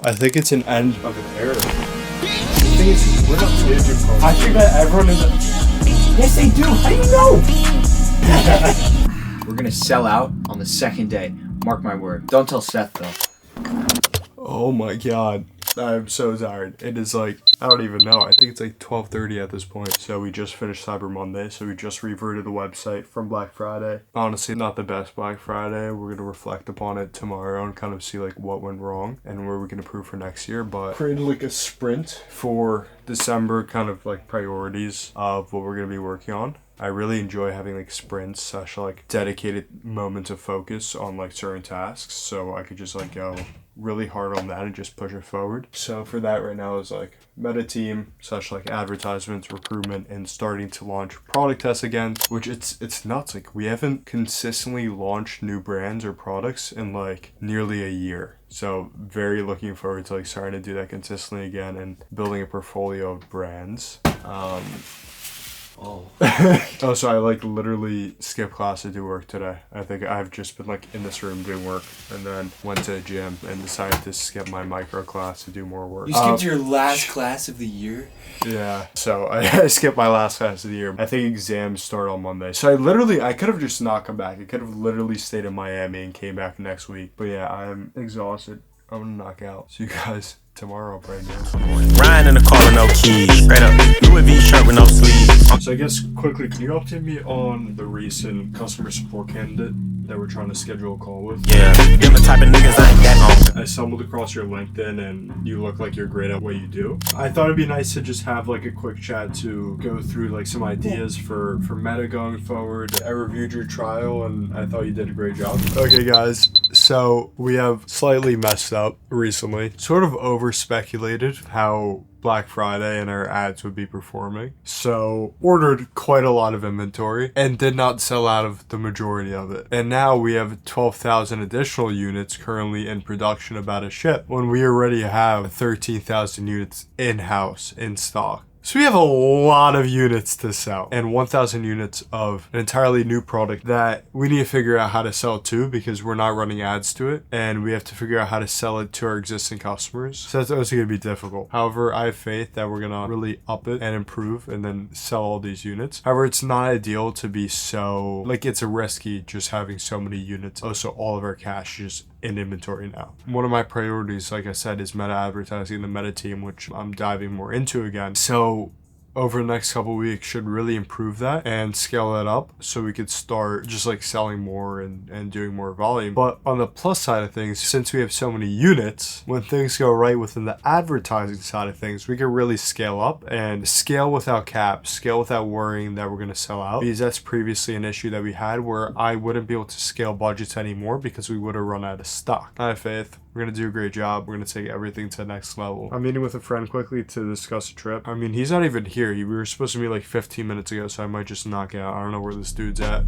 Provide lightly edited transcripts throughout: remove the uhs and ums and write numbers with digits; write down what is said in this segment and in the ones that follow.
I think it's an end of an era. The thing is, we're not changing products. I think that everyone is. Yes, they do. How do you know? We're gonna sell out on the second day. Mark my word. Don't tell Seth though. Oh my god. I'm so tired. It is like, I don't even know. I think it's like 12:30 at this point. So we just finished Cyber Monday. So we just reverted the website from Black Friday. Honestly, not the best Black Friday. We're going to reflect upon it tomorrow and kind of see like what went wrong and where we can improve for next year. But created like a sprint for December, kind of like priorities of what we're going to be working on. I really enjoy having like sprints, such like dedicated moments of focus on like certain tasks. So I could just like go really hard on that and just push it forward. So for that right now is like meta team, such like advertisements, recruitment, and starting to launch product tests again, which it's nuts. Like we haven't consistently launched new brands or products in like nearly a year. So very looking forward to like starting to do that consistently again and building a portfolio of brands. Oh, so I like literally skipped class to do work today. I think I've just been like in this room doing work and then went to the gym and decided to skip my micro class to do more work. You skipped your last class of the year? Yeah, so I skipped my last class of the year. I think exams start on Monday. So I could have just not come back. I could have literally stayed in Miami and came back next week. But yeah, I'm exhausted. I'm gonna knock out. See you guys tomorrow, Brandon. Riding in the car with no keys. Straight up, Louis V shirt with no sleeves. So I guess quickly, can you update me on the recent customer support candidate that we're trying to schedule a call with? Yeah, them the type of niggas I ain't that on. I stumbled across your LinkedIn and you look like you're great at what you do. I thought it'd be nice to just have like a quick chat to go through like some ideas for meta going forward. I reviewed your trial and I thought you did a great job. Okay guys, so we have slightly messed up recently. Sort of over speculated how Black Friday and our ads would be performing. So ordered quite a lot of inventory and did not sell out of the majority of it. And now we have 12,000 additional units currently in production about to ship when we already have 13,000 units in-house in stock. So we have a lot of units to sell and 1,000 units of an entirely new product that we need to figure out how to sell to because we're not running ads to it and we have to figure out how to sell it to our existing customers. So that's also going to be difficult. However, I have faith that we're going to really up it and improve and then sell all these units. However, it's not ideal to be so, like it's risky just having so many units. Also, all of our cash is in inventory now. One of my priorities, like I said, is meta advertising, the meta team, which I'm diving more into again. So over the next couple of weeks should really improve that and scale that up so we could start just like selling more and doing more volume. But on the plus side of things, since we have so many units, when things go right within the advertising side of things, we can really scale up and scale without caps, scale without worrying that we're going to sell out, because that's previously an issue that we had where I wouldn't be able to scale budgets anymore because we would have run out of stock. I have faith. We're going to do a great job. We're going to take everything to the next level. I'm meeting with a friend quickly to discuss a trip. I mean, he's not even here. We were supposed to meet like 15 minutes ago, so I might just knock out. I don't know where this dude's at.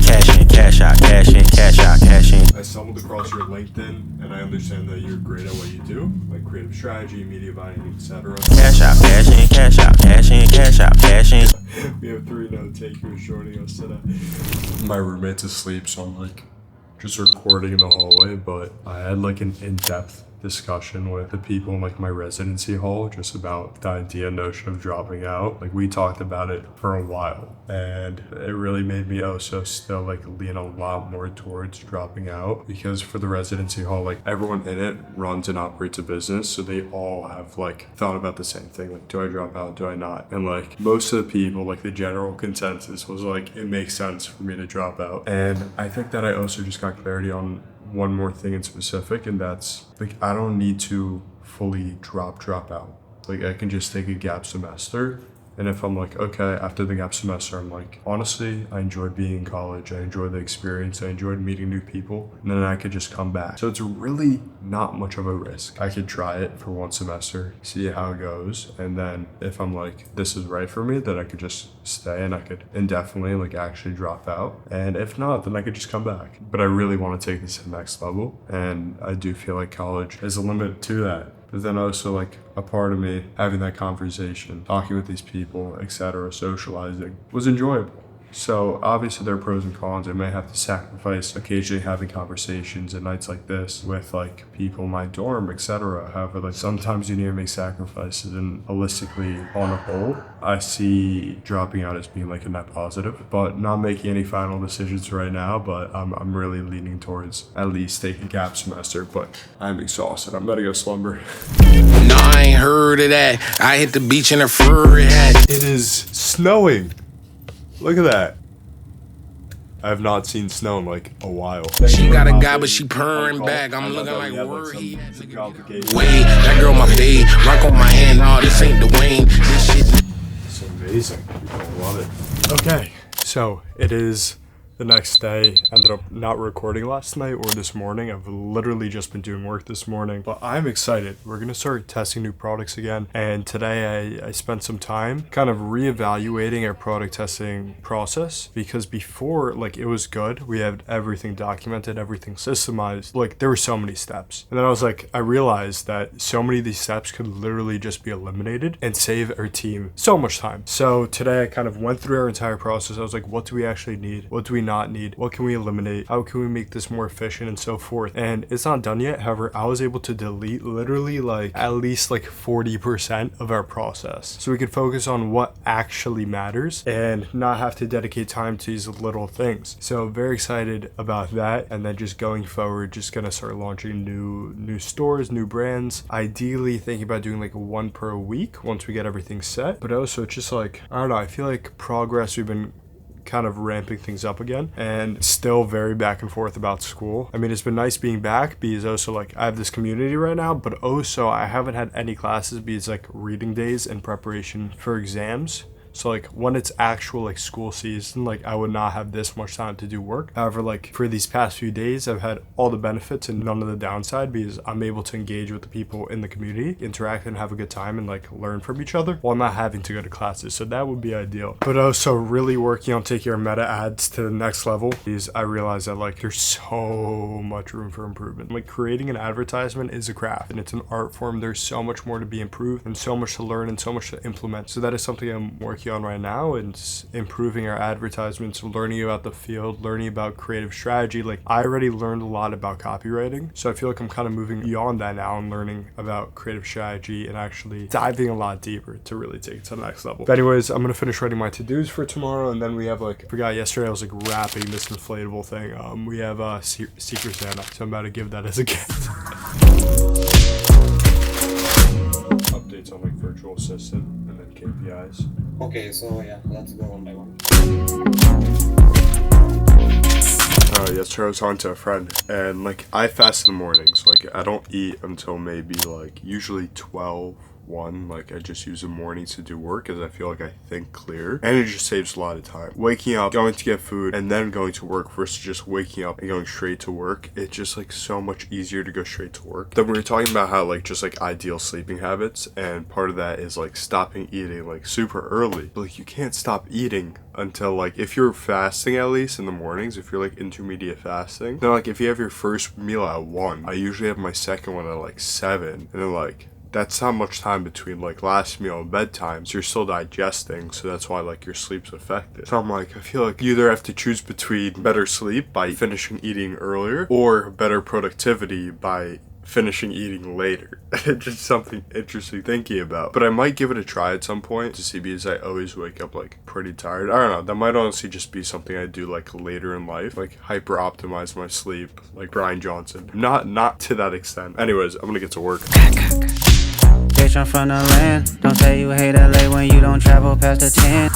Cash in, cash out, cash in, cash out, cash in. I stumbled across your LinkedIn, and I understand that you're great at what you do, like creative strategy, media buying, etc. Cash out, cash in, cash out, cash in, cash out, cash in. We have 3 note takers joining us today. My roommate's asleep, so I'm like just recording in the hallway, but I had like an in-depth discussion with the people in like my residency hall just about the notion of dropping out. Like we talked about it for a while and it really made me also still like lean a lot more towards dropping out, because for the residency hall, like everyone in it runs and operates a business, so they all have like thought about the same thing, like do I drop out, do I not? And like most of the people, like the general consensus was like it makes sense for me to drop out. And I think that I also just got clarity on one more thing in specific, and that's like I don't need to fully drop out. Like I can just take a gap semester, and if I'm like, okay, after the gap semester, I'm like, honestly, I enjoyed being in college, I enjoyed the experience, I enjoyed meeting new people, and then I could just come back. So it's really not much of a risk. I could try it for 1 semester, see how it goes, and then if I'm like, this is right for me, then I could just stay and I could indefinitely like actually drop out. And if not, then I could just come back. But I really want to take this to the next level, and I do feel like college is a limit to that. But then also like a part of me having that conversation, talking with these people, etc., socializing was enjoyable. So obviously there are pros and cons. I may have to sacrifice occasionally having conversations at nights like this with like people in my dorm, etc. However, like sometimes you need to make sacrifices, and holistically on a whole, I see dropping out as being like a net positive, but not making any final decisions right now. But I'm really leaning towards at least taking a gap semester, but I'm exhausted. I'm about to go slumber. No, I ain't heard of that. I hit the beach in a furry hat. It is snowing. Look at that. I have not seen snow in like a while. She got a guy, but she purring back. I'm looking like word. Some complications. Wait, that girl my babe. Rock on my hand. Nah, this ain't Dwayne. This shit. It's amazing. I love it. Okay, so it is the next day. Ended up not recording last night or this morning. I've literally just been doing work this morning, but I'm excited. We're gonna start testing new products again, and today I spent some time kind of reevaluating our product testing process, because before, like, it was good. We had everything documented, everything systemized. Like, there were so many steps, and then I was like, I realized that so many of these steps could literally just be eliminated and save our team so much time. So today I kind of went through our entire process. I was like, what do we actually need? What do we not need? What can we eliminate? How can we make this more efficient, and so forth? And it's not done yet. However, I was able to delete literally like at least like 40% of our process, so we could focus on what actually matters and not have to dedicate time to these little things. So very excited about that. And then just going forward, just gonna start launching new stores, new brands, ideally thinking about doing like one per week once we get everything set. But also just like, I don't know, I feel like progress, we've been kind of ramping things up again, and still very back and forth about school. I mean, it's been nice being back, because also like I have this community right now, but also I haven't had any classes, because like reading days in preparation for exams. So like when it's actual like school season, like I would not have this much time to do work. However, like for these past few days, I've had all the benefits and none of the downside, because I'm able to engage with the people in the community, interact and have a good time, and like learn from each other while not having to go to classes. So that would be ideal. But also really working on taking our meta ads to the next level, because I realize that like there's so much room for improvement. Like creating an advertisement is a craft and it's an art form. There's so much more to be improved and so much to learn and so much to implement. So that is something I'm working on right now, and improving our advertisements, learning about the field, learning about creative strategy. Like I already learned a lot about copywriting, so I feel like I'm kind of moving beyond that now and learning about creative strategy and actually diving a lot deeper to really take it to the next level. But anyways, I'm gonna finish writing my to-dos for tomorrow, and then we have like, I forgot yesterday I was like wrapping this inflatable thing. We have Secret Santa, so I'm about to give that as a gift. Updates on like virtual assistant and then KPIs. Okay, so yeah, let's go one by one. Yesterday I was talking to a friend, and like I fast in the mornings. Like I don't eat until maybe like usually 12, 1. Like I just use the mornings to do work, as I feel like I think clear, and it just saves a lot of time. Waking up, going to get food, and then going to work versus just waking up and going straight to work. It's just like so much easier to go straight to work. Then we were talking about how like just like ideal sleeping habits, and part of that is like stopping eating like super early. But, like you can't stop eating until like, if you're fasting at least in the mornings, if you're like intermediate fasting, then like if you have your first meal at 1, I usually have my second one at like 7, and then like that's not much time between like last meal and bedtime, so you're still digesting, so that's why like your sleep's affected. So I'm like, I feel like you either have to choose between better sleep by finishing eating earlier, or better productivity by finishing eating later. Just something interesting thinking about. But I might give it a try at some point to see, because I always wake up like pretty tired. I don't know, that might honestly just be something I do like later in life, like hyper optimize my sleep like Brian Johnson. Not to that extent. Anyways, I'm gonna get to work. Bitch, I'm from the land. Don't say you hate LA when you don't travel past the 10.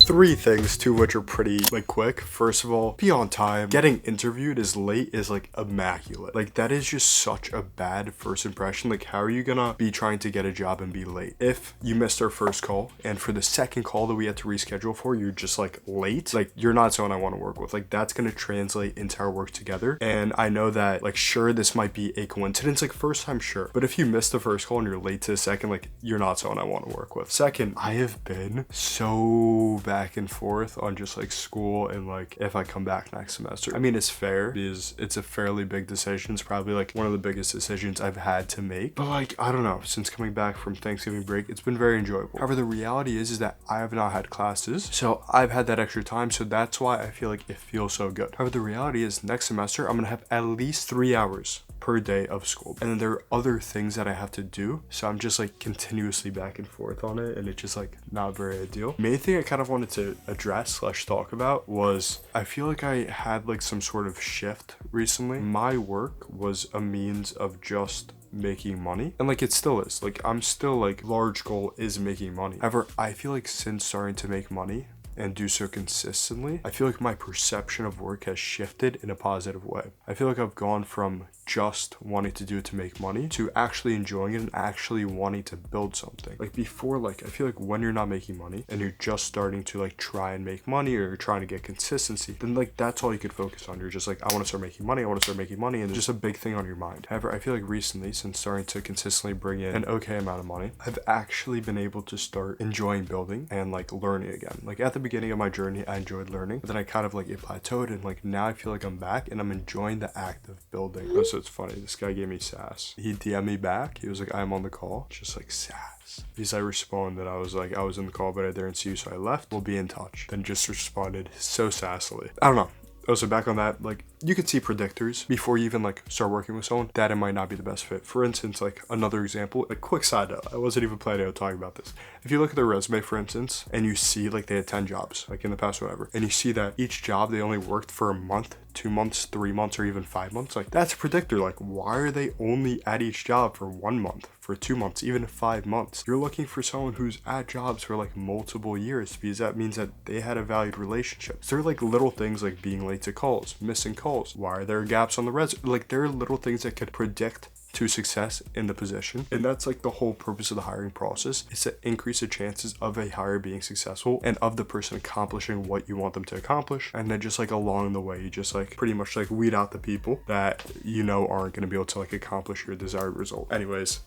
3 things, 2 of which are pretty like quick. First of all, be on time. Getting interviewed as late is like immaculate. Like that is just such a bad first impression. Like how are you gonna be trying to get a job and be late? If you missed our first call, and for the second call that we had to reschedule for, you're just like late, like you're not someone I want to work with. Like that's gonna translate into our work together. And I know that like, sure, this might be a coincidence, like first time, sure, but if you missed the first call and you're late to the second, like you're not someone I want to work with. Second, I have been so bad back and forth on just like school and like if I come back next semester. I mean, it's fair because it's a fairly big decision. It's probably like one of the biggest decisions I've had to make. But like, I don't know, since coming back from Thanksgiving break, it's been very enjoyable. However, the reality is that I have not had classes, so I've had that extra time, so that's why I feel like it feels so good. However, the reality is next semester I'm gonna have at least 3 hours per day of school, and then there are other things that I have to do, so I'm just like continuously back and forth on it, and it's just like not very ideal. Main thing I kind of wanted to address / talk about was I feel like I had like some sort of shift recently. My work was a means of just making money, and like it still is. Like I'm still like, large goal is making money. However, I feel like since starting to make money and do so consistently, I feel like my perception of work has shifted in a positive way. I feel like I've gone from just wanting to do it to make money to actually enjoying it and actually wanting to build something. Like before, like I feel like when you're not making money and you're just starting to like try and make money, or you're trying to get consistency, then like that's all you could focus on. You're just like, I want to start making money, I want to start making money, and there's just a big thing on your mind. However, I feel like recently, since starting to consistently bring in an okay amount of money, I've actually been able to start enjoying building and like learning again. Like at the beginning of my journey, I enjoyed learning, but then I kind of like it plateaued, and like now I feel like I'm back and I'm enjoying the act of building. Also, it's funny, this guy gave me sass. He DM'd me back, he was like, I'm on the call, just like sass. Because I responded, I was like, I was in the call but I didn't see you, so I left, we'll be in touch. Then just responded so sassily. I don't know. Also, back on that, like you could see predictors before you even like start working with someone that it might not be the best fit. For instance, like another example, a quick side note, I wasn't even planning on talking about this. If you look at their resume, for instance, and you see like they had 10 jobs, like in the past, whatever, and you see that each job they only worked for a month, 2 months, 3 months, or even 5 months, like that's a predictor. Like, why are they only at each job for 1 month, for 2 months, even 5 months? You're looking for someone who's at jobs for like multiple years, because that means that they had a valued relationship. So there are like little things like being late to calls, missing calls. Why are there gaps on the resume? Like there are little things that could predict to success in the position, and that's like the whole purpose of the hiring process, is to increase the chances of a hire being successful and of the person accomplishing what you want them to accomplish. And then just like along the way, you just like pretty much like weed out the people that you know aren't going to be able to like accomplish your desired result. Anyways,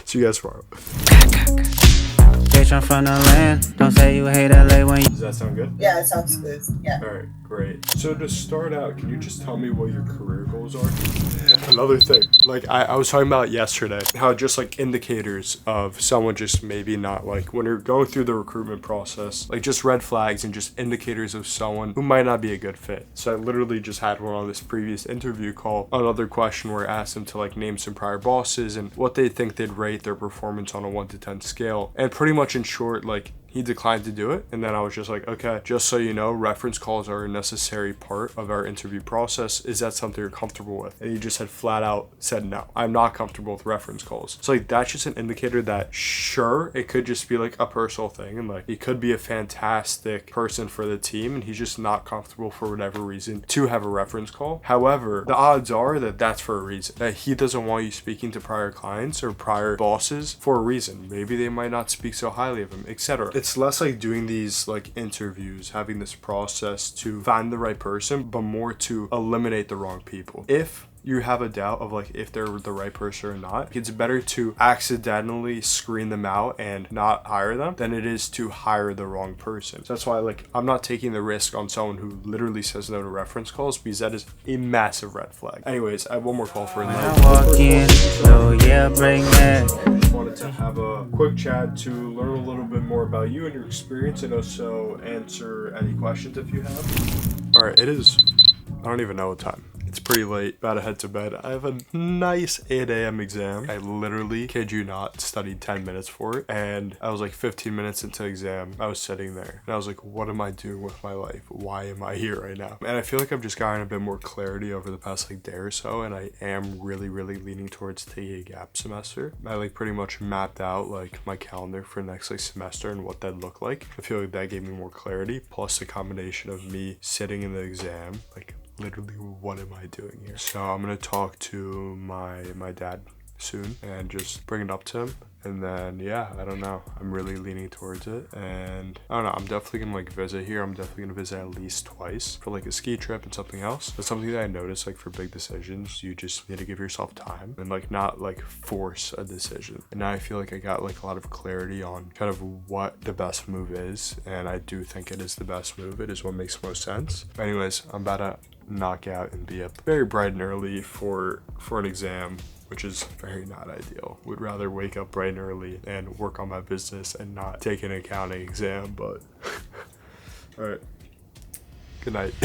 see you guys tomorrow. Bitch, I'm from the land. Don't say you hate LA when you. Does that sound good? Yeah, it sounds good. Yeah. All right, great. So to start out, can you just tell me what your career goals are? Another thing, like I was talking about yesterday, how just like indicators of someone just maybe not, like when you're going through the recruitment process, like just red flags and just indicators of someone who might not be a good fit. So I literally just had one on this previous interview call, another question where I asked them to like name some prior bosses and what they think they'd rate their performance on a 1 to 10 scale. And pretty much in short, like he declined to do it. And then I was just like, okay, just so you know, reference calls are a necessary part of our interview process. Is that something you're comfortable with? And he just had flat out said, no, I'm not comfortable with reference calls. So like, that's just an indicator that sure, it could just be like a personal thing. And like, he could be a fantastic person for the team and he's just not comfortable for whatever reason to have a reference call. However, the odds are that that's for a reason, that he doesn't want you speaking to prior clients or prior bosses for a reason. Maybe they might not speak so highly of him, etc. It's less like doing these like interviews, having this process to find the right person, but more to eliminate the wrong people. If you have a doubt of like if they're the right person or not, it's better to accidentally screen them out and not hire them than it is to hire the wrong person. So that's why like I'm not taking the risk on someone who literally says no to reference calls, because that is a massive red flag. Anyways, I have one more call for you. I walk in, so yeah, bring that. Just wanted to have a quick chat to learn a little bit more about you and your experience, and also answer any questions if you have. All right, it is, I don't even know what time. It's pretty late, about to head to bed. I have a nice 8 a.m. exam. I literally, kid you not, studied 10 minutes for it. And I was like 15 minutes into exam, I was sitting there. And I was like, what am I doing with my life? Why am I here right now? And I feel like I've just gotten a bit more clarity over the past like day or so. And I am really leaning towards taking a gap semester. I like pretty much mapped out like my calendar for next like semester and what that'd look like. I feel like that gave me more clarity. Plus the combination of me sitting in the exam, like literally what am I doing here? So I'm gonna talk to my dad, soon and just bring it up to him. And then, yeah, I don't know. I'm really leaning towards it. And I don't know. I'm definitely going to like visit here. I'm definitely going to visit at least twice for like a ski trip and something else. But something that I noticed, like for big decisions, you just need to give yourself time and like not like force a decision. And now I feel like I got like a lot of clarity on kind of what the best move is. And I do think it is the best move. It is what makes most sense. But anyways, I'm about to knock out and be up very bright and early for an exam, which is very not ideal. Would rather wake up bright and early and work on my business and not take an accounting exam, but all right, good night.